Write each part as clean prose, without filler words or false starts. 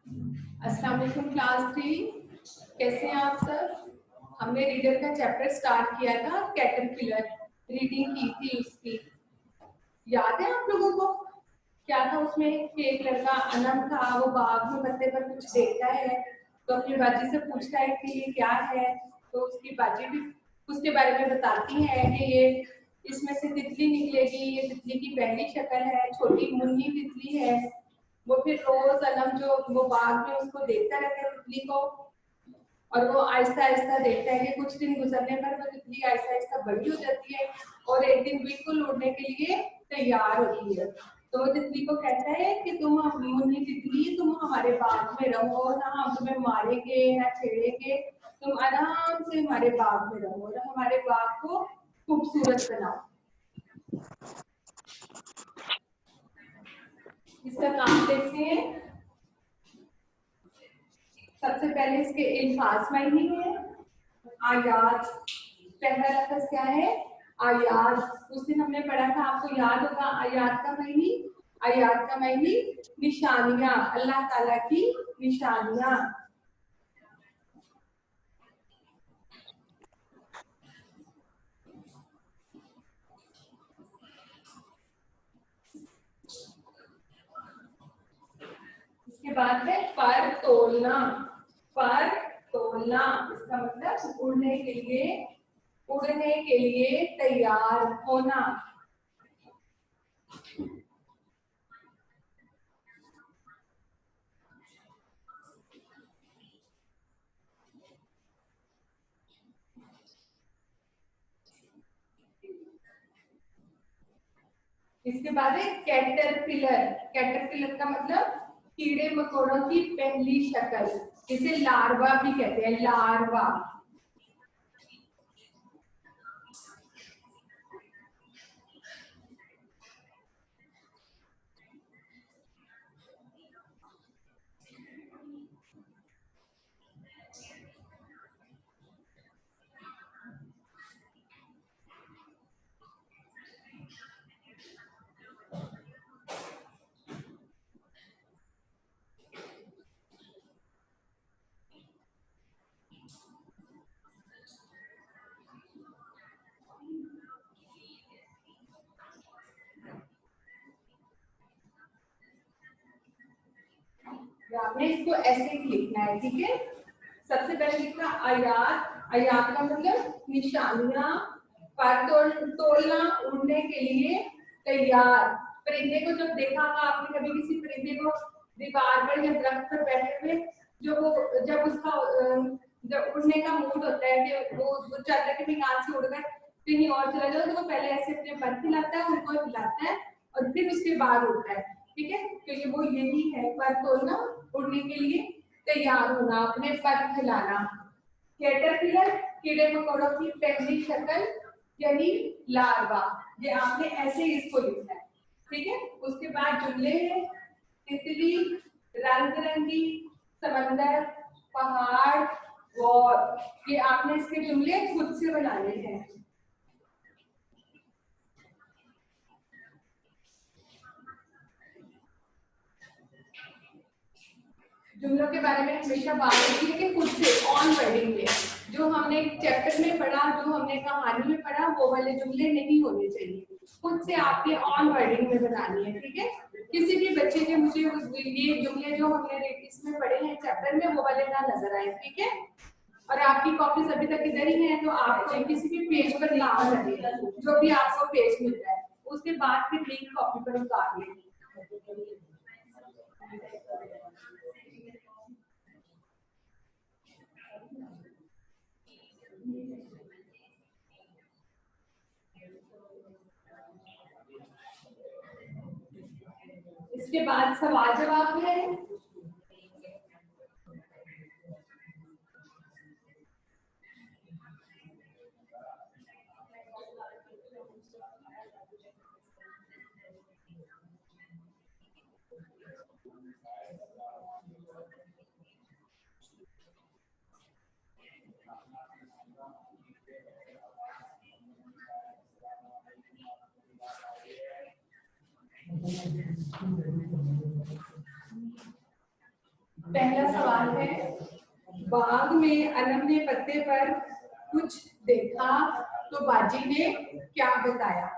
अस्सलाम वालेकुम क्लास 3। कैसे हैं आप सब? हमने रीडर का चैप्टर स्टार्ट किया था, कैटरपिलर रीडिंग की थी उसकी। याद है आप लोगों को? क्या था उसमें कि एक लड़का अनम था, वो बाग में पत्ते पर कुछ देखता है तो अपनी बाजी से पूछता है कि ये क्या है। तो उसकी बाजी भी उसके बारे में बताती है कि ये इसमें से तितली निकलेगी, ये तितली की पहली शक्ल है, छोटी मुन्नी तितली है। वो फिर रोज अनम जो वो बाग में उसको देखता रहता है तितली को, और वो आहिस्ता आहिस्ता देखता है कि कुछ दिन गुजरने पर वो तितली आहिस्ता आहिस्ता बड़ी हो जाती है और एक दिन बिल्कुल उड़ने के लिए तैयार होती है। तो वो तितली को कहता है कि तुम मुन्नी तितली, तुम हमारे बाग में रहो ना, हम तुम्हें मारेंगे ना छेड़ेंगे, तुम आराम से हमारे बाग में रहो और हमारे बाग को खूबसूरत बनाओ। इसका काम देखते हैं। सबसे पहले इसके अल्फाज मायने है। आयात, पहला लफ्ज क्या है? आयात। उस दिन हमने पढ़ा था, आपको याद होगा आयात का मायने। आयात का मायने निशानियां, अल्लाह ताला की निशानियां। इसके बाद है पर तोलना। पर तोलना इसका मतलब उड़ने के लिए तैयार होना। इसके बाद है कैटरपिलर। कैटरपिलर का मतलब कीड़े मकोड़ों की पहली शक्ल, इसे लार्वा भी कहते हैं, लार्वा। आपने इसको ऐसे ही लिखना है, ठीक है। सबसे पहले लिखना आयात। आयात का मतलब निशानियां। पर तोलना, उड़ने के लिए तैयार। परिंदे को जब देखा होगा आपने, कभी किसी परिंदे को दीवार पर या दरख्त पर बैठे हुए, जो वो जब उसका जब उड़ने का मूड होता है कि वो चाहता है कि मैं यहाँ से उड़कर कहीं और चला जाऊं, तो वो पहले ऐसे अपने पर हिलाता है, उनको हिलाता है और फिर उसके बाद उड़ता है, ठीक है। तो ये वो यही है, पर तोलना, उड़ने के लिए तैयार होना, अपने पर फैलाना। कैटरपिलर कीड़े मकोड़ों की पहली शक्ल यानी लार्वा। ये आपने ऐसे ही इसको लिखना है, ठीक है। उसके बाद जुमले हैं। तितली, रंग बिरंगी, समंदर, पहाड़, वॉर। ये आपने इसके जुमले खुद से बनाने हैं। जुमलों के बारे में हमेशा बात होती है कि खुद से ऑन वर्डिंग में, जो हमने चैप्टर में पढ़ा, जो हमने कहानी में पढ़ा, वो वाले जुमले नहीं होने चाहिए। खुद से आपके ऑन वर्डिंग में बनानी है, ठीक है। किसी भी बच्चे के मुझे ये जुमले जो हमने इसमें पढ़े हैं चैप्टर में, वो वाले ना नजर आए, ठीक है। और आपकी कॉपीज अभी तक इधर ही है, तो आपको किसी भी पेज पर लिखना लगेगा, जो भी आपको पेज मिल रहा है उसके बाद फिर लिंक कॉपी पर उतार लें। इसके बाद सवाल जवाब है। पहला सवाल है, बाग में अनम ने पत्ते पर कुछ देखा तो बाजी ने क्या बताया?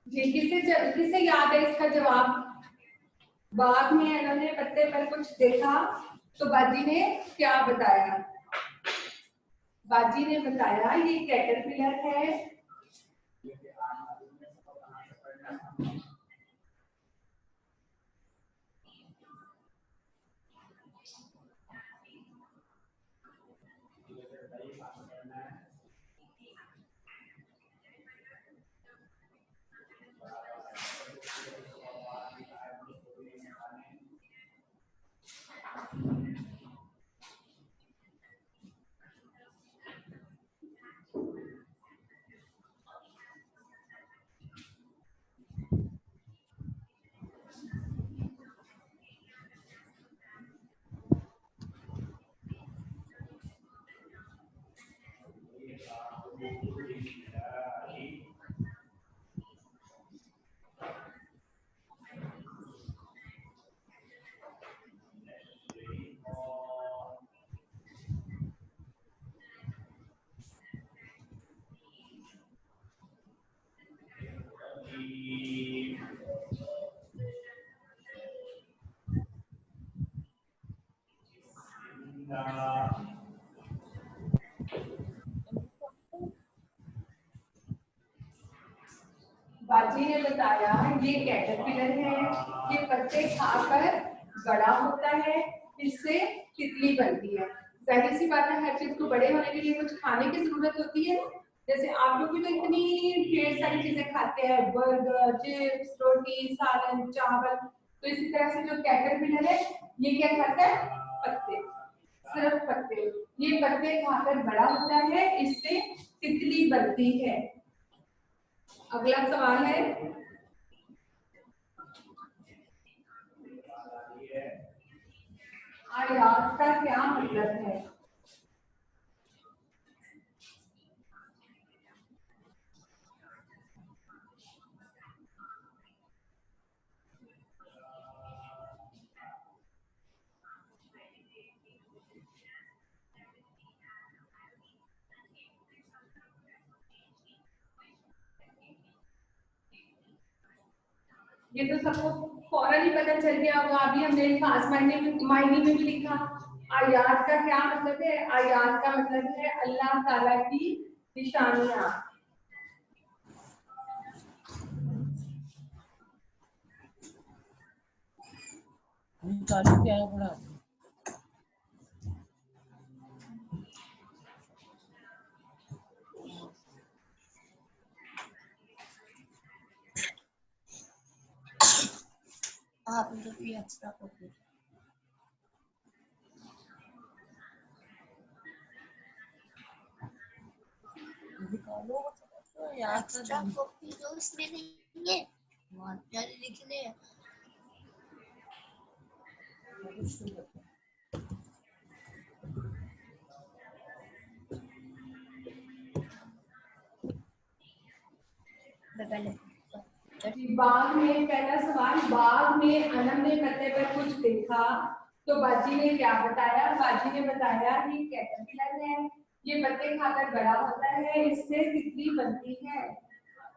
जी, किसे याद है इसका जवाब? बाग में अनम ने पत्ते पर कुछ देखा तो बाजी ने क्या बताया? बाजी ने बताया ये कैटरपिलर है। बाजी ने बताया ये कैटरपिलर है, ये पत्ते खाकर बड़ा होता है, इससे तितली बनती है। जाहिर सी बात है, हर चीज को बड़े होने के लिए कुछ खाने की जरूरत होती है। जैसे आप लोग भी तो इतनी ढेर सारी चीजें खाते हैं, बर्गर, चिप्स, रोटी, सालन, चावल, तो इसी तरह से जो कैटरपिलर है ये क्या खाता है? पत्ते, सिर्फ पत्ते। ये पत्ते खाकर बड़ा होता है, इससे तितली बनती है। अगला सवाल है, आयात का क्या मतलब है? ये तो सबको फौरन ही पता चल गया होगा। अभी हमने खास मायने में भी लिखा। आयात का क्या मतलब है? आयात का मतलब है अल्लाह ताला की निशानियां। चालू क्या है पढ़ा? आप लोग भी एक्स्ट्रा कॉपी निकालो, एक्स्ट्रा कॉपी तो इसमें नहीं है, वहाँ जाने लिख ले। बाग में, पहला सवाल, बाग में अनम ने पत्ते पर कुछ देखा तो बाजी ने क्या बताया? बाजी ने बताया ये कैटरपिलर है, ये पत्ते खाकर बड़ा होता है, इससे तितली बनती है।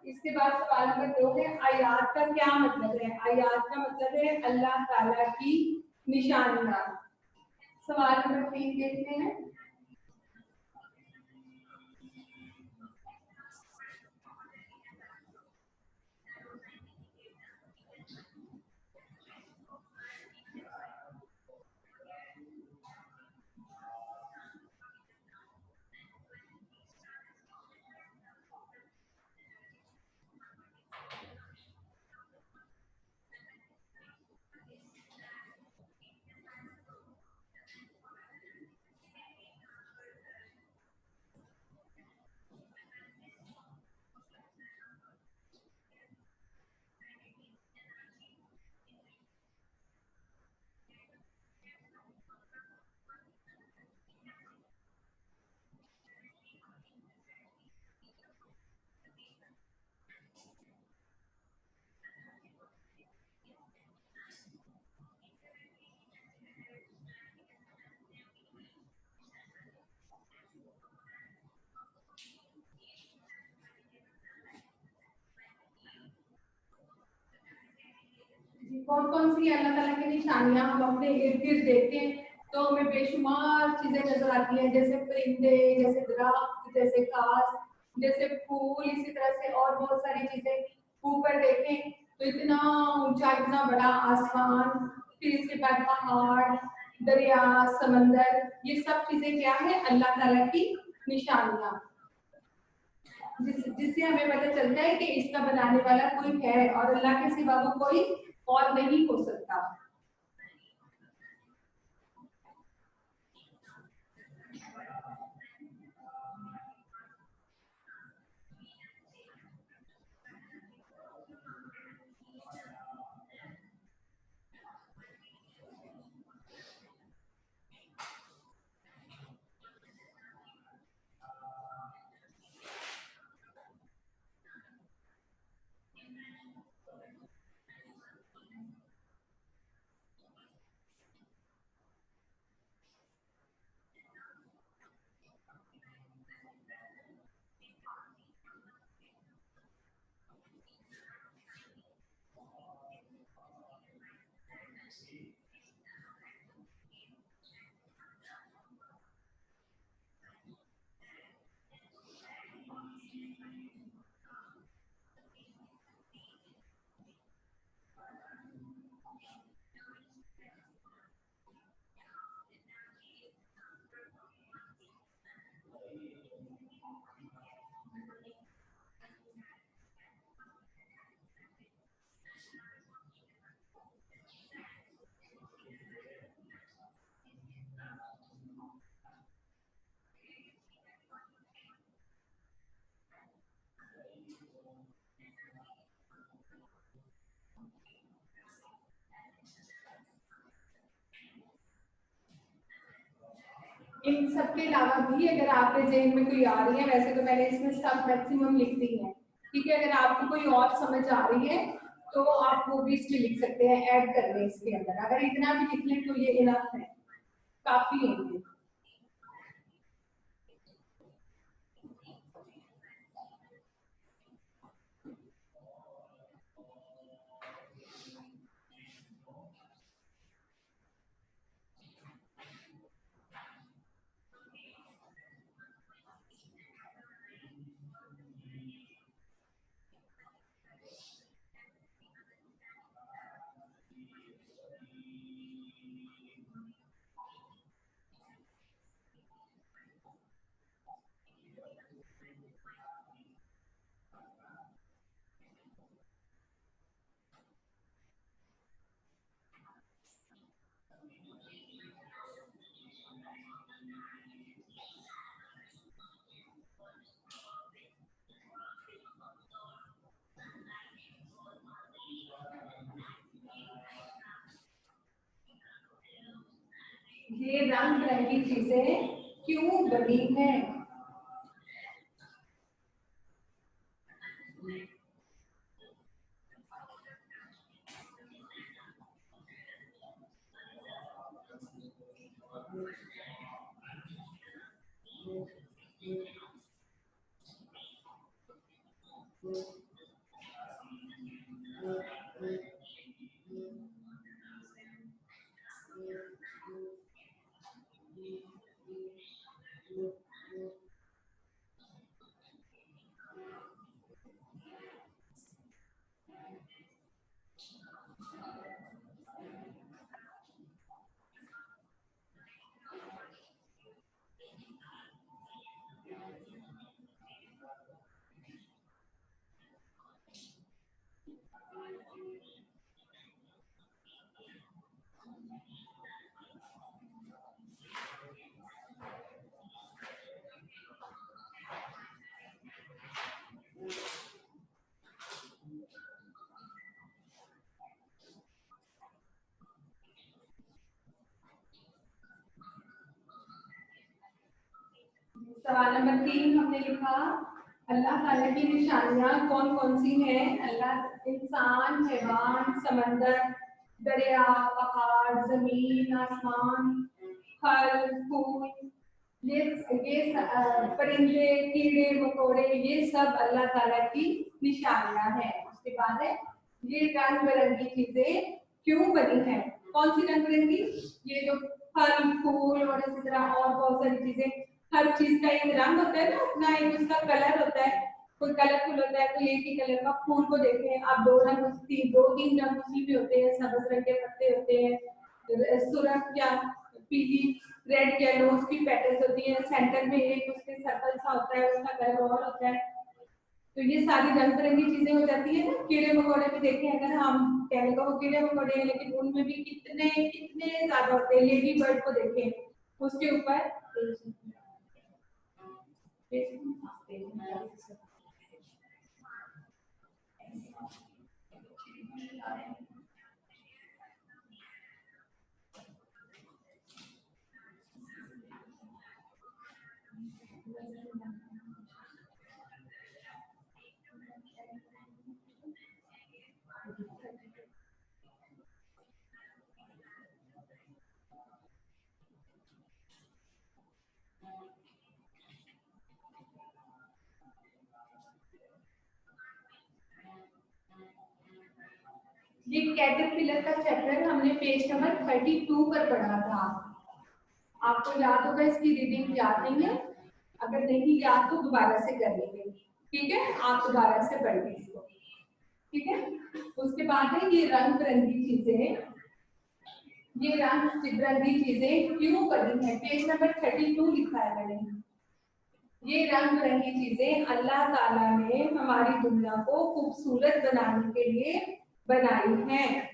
इसके बाद सवाल नंबर 2 है, आयात का क्या मतलब है? आयात का मतलब है अल्लाह ताला की निशानियां। सवाल नंबर 3 देखते हैं। कौन कौन सी अल्लाह ताला की निशानियां हम अपने इर्द गिर्द देखते हैं तो हमें बेशुमार चीजें नजर आती हैं, जैसे परिंदे, जैसे दरख्त, जैसे घास, जैसे फूल, इसी तरह से और बहुत सारी चीजें। ऊपर देखें तो इतना ऊंचा, इतना बड़ा आसमान, फिर इसके बाद पहाड़, दरिया, समंदर, ये सब चीजें क्या है? अल्लाह ताला की निशानियां, जिससे हमें पता चलता है कि इसका बनाने वाला कोई है और अल्लाह के सिवा वो कोई और नहीं हो सकता। इन सब के अलावा भी अगर आपके जेहन में कोई आ रही है, वैसे तो मैंने इसमें सब मैक्सिमम लिख दी है, ठीक है। अगर आपको कोई और समझ आ रही है तो आप वो भी इसमें लिख सकते हैं, ऐड कर लें इसके अंदर। अगर इतना भी लिख लें तो ये इनफ है, काफी है ये। ये रंग बिरंगी चीजें क्यों बनी हैं? सवाल नंबर 3 हमने लिखा अल्लाह ताला की निशानियां कौन कौन सी हैं। अल्लाह इंसान, हैवान, समंदर, दरिया, पहाड़, जमीन, आसमान, फल फूल, ये परिंदे, कीड़े मकोड़े, ये सब अल्लाह ताला की निशानियां हैं। उसके बाद है ये रंग बिरंगी चीजें क्यों बनी है। कौन सी रंग बिरंगी? ये जो फल फूल और इसी तरह और बहुत सारी चीजें, हर चीज का एक रंग होता है ना, अपना एक उसका कलर होता है। कोई कलरफुल होता है तो एक ही कलर का फूल को देखें आप, दो तीन रंग उसकी भी होते हैं। सब्ज रंग के पत्ते होते हैं, सुरख या पीली, रेड येलो उसकी पेटल्स होती है। सेंटर में एक उसके सर्कल सा होता है, उसका कलर और होता है। तो ये सारी रंग बिरंगी चीजें हो जाती है ना। कीड़े मकोड़े भी देखें, अगर हम कहने को वो कीड़े मकोड़े हैं, लेकिन उनमें भी कितने कितने ज्यादा होते हैं। लेडी बर्ड को देखें, उसके ऊपर ये कैटरपिलर का चैप्टर हमने पेज नंबर 32 पर पढ़ा था। आपको याद होगा, इसकी रीडिंग याद नहीं है? अगर नहीं याद तो दोबारा से कर लेंगे, ठीक है? आप दोबारा से पढ़ लीजिए इसको, ठीक है? उसके बाद है ये रंग बिरंगी चीजें, ये रंग बिरंगी चीजें क्यों बनी है। पेज नंबर 32 लिखा है मैंने। ये रंग बिरंगी चीजें अल्लाह ताला ने हमारी दुनिया को खूबसूरत बनाने के लिए बनाई हैं।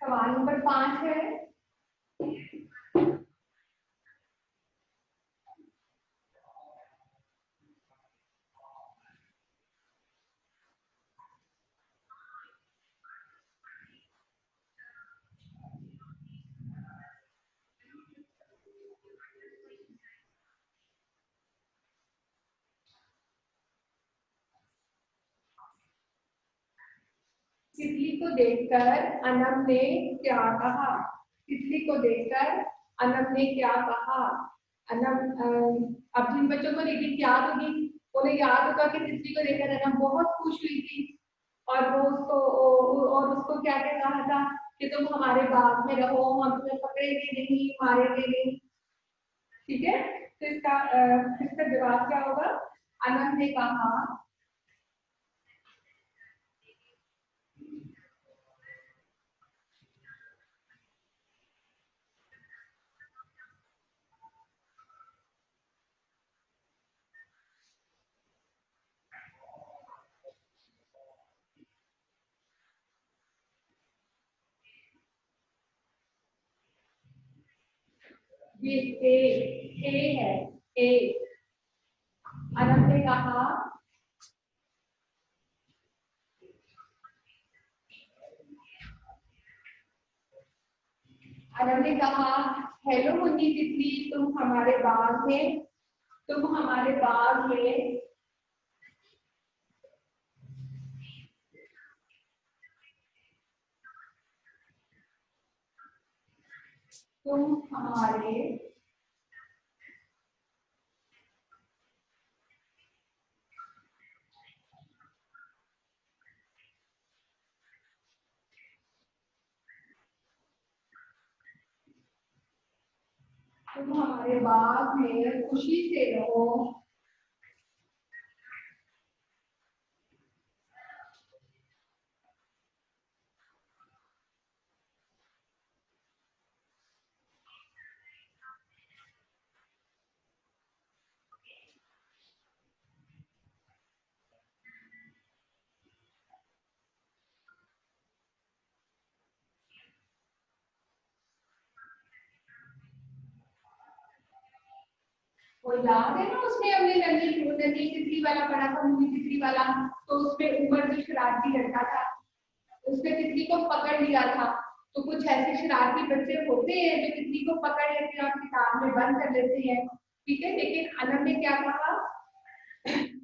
सवाल नंबर 5 है। तितली को देखकर अनम ने क्या कहा। तितली को देखकर अनम ने क्या कहा। अनम, अब जिन बच्चों को रीडिंग याद होगी उन्हें याद होगा कि तितली को देखकर अनम बहुत खुश हुई थी, और वो उसको क्या क्या कहा था कि तुम हमारे बाग में रहो, हम तुम्हें पकड़ेंगे नहीं, मारेंगे नहीं, ठीक है? तो इसका जवाब क्या होगा? अनम ने कहा ये ए है, ए। अनम ने कहा अनम ने कहा हेलो मुन्नी तितली, तुम हमारे बाग में, तुम हमारे बाग में तुम हमारे तुम हमारे बाग में खुशी से रहो। वो याद है ना, उसमें हमने नन्ही तितली वाला पढ़ा था, मुन्नी तितली वाला। तो उसमें उमर जो शरारती लड़का था, उसने तितली को पकड़ लिया था। तो कुछ ऐसे शरारती बच्चे होते हैं जो तितली को पकड़ लेते हैं और किताब में बंद कर लेते हैं, ठीक है। लेकिन अनम ने क्या कहा,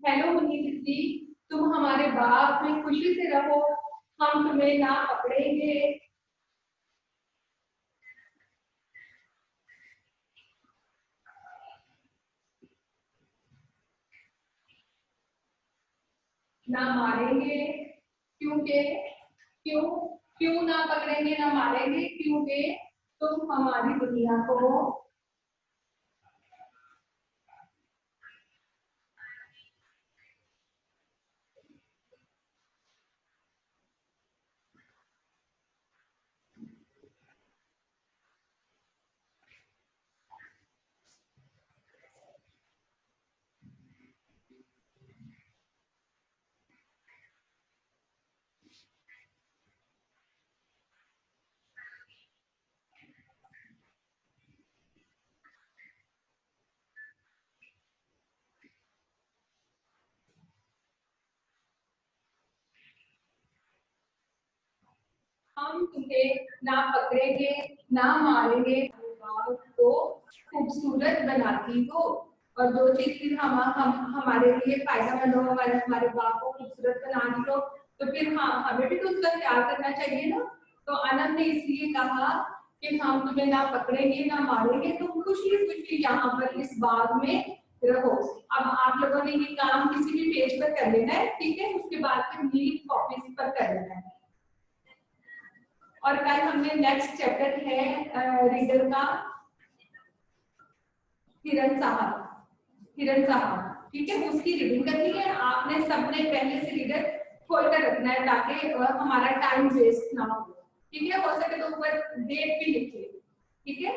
हेलो मुन्नी तितली, तुम हमारे बाग में खुशी से रहो, हम तुम्हें ना पकड़ेंगे ना मारेंगे, क्योंकि क्यों क्यों ना पकड़ेंगे ना मारेंगे, क्योंकि तुम हमारी दुनिया को हम तुम्हें ना पकड़ेंगे ना मारेंगे, बाग को खूबसूरत बनाती हो। और जो चीज फिर हम हमारे लिए फायदेमंद हो, हमारे बाग को खूबसूरत बना दी हो, तो फिर हाँ हमें भी तो उसका ख्याल करना चाहिए ना। तो अनम ने इसलिए कहा कि हम तुम्हें ना पकड़ेंगे ना मारेंगे, तुम खुशी खुशी यहाँ पर इस बाग में रहो। अब आप लोगों ने ये काम किसी भी पेज पर कर लेना है, ठीक है। उसके बाद फिर नीट कॉपीज पर कर लेना है। और कल हमने नेक्स्ट चैप्टर है रीडर का, हिरन साहब, हिरन साहब, ठीक है। उसकी रीडिंग करनी है। आपने सबने पहले से रीडर खोल कर रखना है ताकि हमारा टाइम वेस्ट ना हो, ठीक है। हो सके तो ऊपर डेट भी लिखिए, ठीक है।